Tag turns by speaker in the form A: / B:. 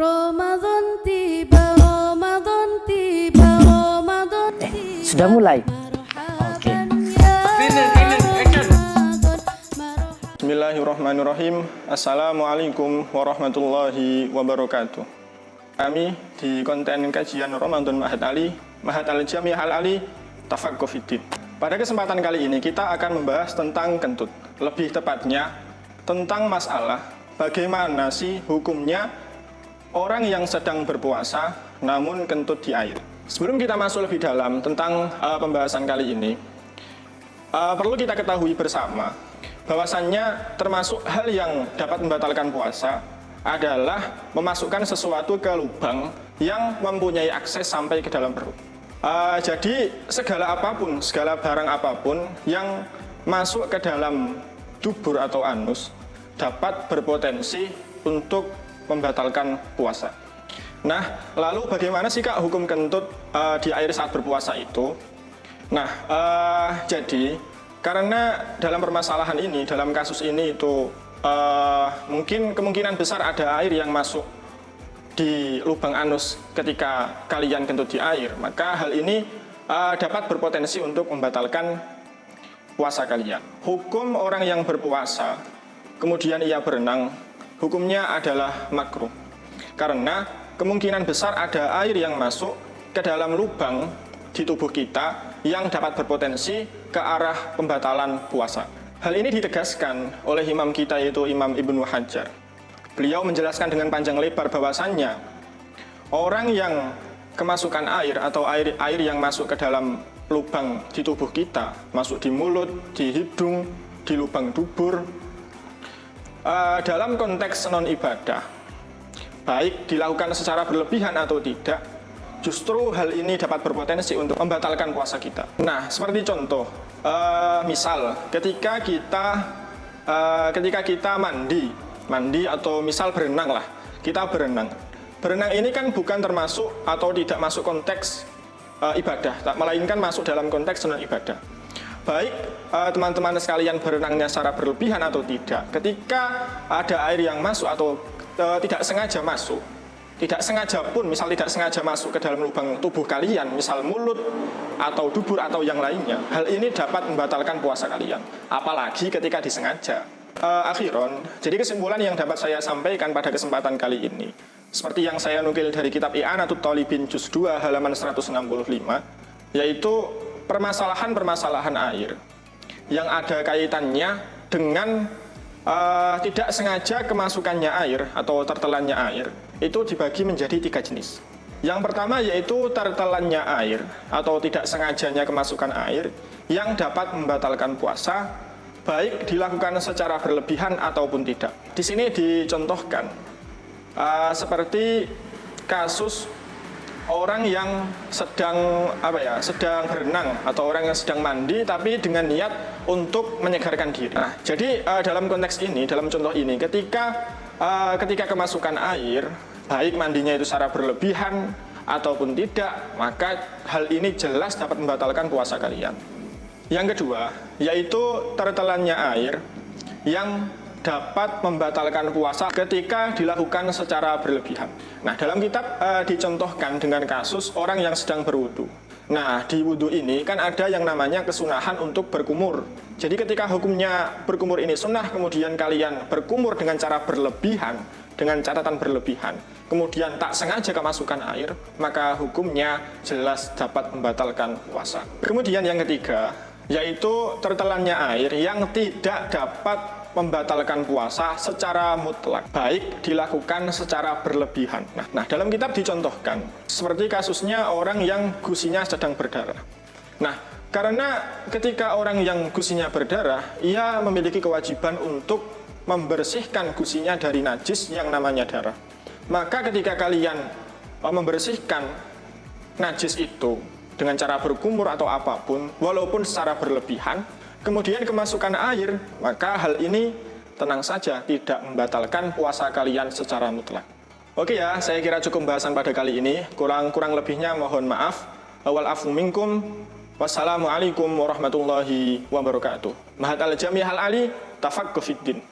A: Ramadan tiba, Ramadan tiba, Ramadan tiba.
B: Sudah mulai? Oke.
C: Bismillahirrahmanirrahim. Assalamualaikum warahmatullahi wabarakatuh. Kami di konten kajian Ramadan Ma'had Ali, Ma'had Al-Jami' Al-Ali, Tafaqquh Fiddin. Pada kesempatan kali ini kita akan membahas tentang kentut. Lebih tepatnya tentang masalah bagaimana sih hukumnya orang yang sedang berpuasa namun kentut di air. Sebelum kita masuk lebih dalam tentang pembahasan kali ini, perlu kita ketahui bersama bahwasannya termasuk hal yang dapat membatalkan puasa adalah memasukkan sesuatu ke lubang yang mempunyai akses sampai ke dalam perut. Jadi segala apapun, segala barang apapun yang masuk ke dalam dubur atau anus dapat berpotensi untuk membatalkan puasa. Nah, lalu bagaimana sih Kak hukum kentut di air saat berpuasa itu? Nah, jadi karena dalam permasalahan ini, dalam kasus ini itu mungkin kemungkinan besar ada air yang masuk di lubang anus ketika kalian kentut di air, maka hal ini dapat berpotensi untuk membatalkan puasa kalian. Hukum orang yang berpuasa kemudian ia berenang, hukumnya adalah makruh. Karena kemungkinan besar ada air yang masuk ke dalam lubang di tubuh kita yang dapat berpotensi ke arah pembatalan puasa. Hal ini ditegaskan oleh imam kita yaitu Imam Ibnu Hajar. Beliau menjelaskan dengan panjang lebar bahwasannya orang yang kemasukan air atau air yang masuk ke dalam lubang di tubuh kita, masuk di mulut, di hidung, di lubang dubur, dalam konteks non-ibadah, baik dilakukan secara berlebihan atau tidak, justru hal ini dapat berpotensi untuk membatalkan puasa kita. Nah, seperti contoh, misal ketika kita mandi atau misal berenang lah, kita berenang. Berenang ini kan bukan termasuk atau tidak masuk konteks ibadah, melainkan masuk dalam konteks non-ibadah. Baik teman-teman sekalian berenangnya secara berlebihan atau tidak, ketika ada air yang masuk atau tidak sengaja masuk, tidak sengaja pun, misal tidak sengaja masuk ke dalam lubang tubuh kalian, misal mulut atau dubur atau yang lainnya, hal ini dapat membatalkan puasa kalian, apalagi ketika disengaja. Akhiron, jadi kesimpulan yang dapat saya sampaikan pada kesempatan kali ini, seperti yang saya nukil dari kitab I'anatut Thalibin Juz 2 halaman 165, yaitu permasalahan-permasalahan air yang ada kaitannya dengan tidak sengaja kemasukannya air atau tertelannya air, itu dibagi menjadi 3 jenis. Yang pertama yaitu tertelannya air atau tidak sengajanya kemasukan air yang dapat membatalkan puasa, baik dilakukan secara berlebihan ataupun tidak. Di sini dicontohkan seperti kasus orang yang sedang berenang atau orang yang sedang mandi tapi dengan niat untuk menyegarkan diri. Nah, jadi dalam konteks ini, dalam contoh ini, ketika kemasukan air, baik mandinya itu secara berlebihan ataupun tidak, maka hal ini jelas dapat membatalkan puasa kalian. Yang kedua, yaitu tertelannya air yang dapat membatalkan puasa ketika dilakukan secara berlebihan. Nah, dalam kitab dicontohkan dengan kasus orang yang sedang berwudu. Nah, di wudu ini kan ada yang namanya kesunahan untuk berkumur. Jadi ketika hukumnya berkumur ini sunnah, kemudian kalian berkumur dengan cara berlebihan, dengan catatan berlebihan, kemudian tak sengaja kemasukan air, maka hukumnya jelas dapat membatalkan puasa. Kemudian yang ketiga, yaitu tertelannya air yang tidak dapat membatalkan puasa secara mutlak, baik dilakukan secara berlebihan. Nah, dalam kitab dicontohkan seperti kasusnya orang yang gusinya sedang berdarah. Nah, karena ketika orang yang gusinya berdarah, ia memiliki kewajiban untuk membersihkan gusinya dari najis yang namanya darah. Maka ketika kalian membersihkan najis itu dengan cara berkumur atau apapun, walaupun secara berlebihan, kemudian kemasukan air, maka hal ini tenang saja tidak membatalkan puasa kalian secara mutlak. Oke ya, saya kira cukup bahasan pada kali ini. Kurang lebihnya mohon maaf. Wal afu minkum. Wassalamualaikum warahmatullahi wabarakatuh. Ma'had Al-Jami' Al-Ali, Tafaqquh Fiddin.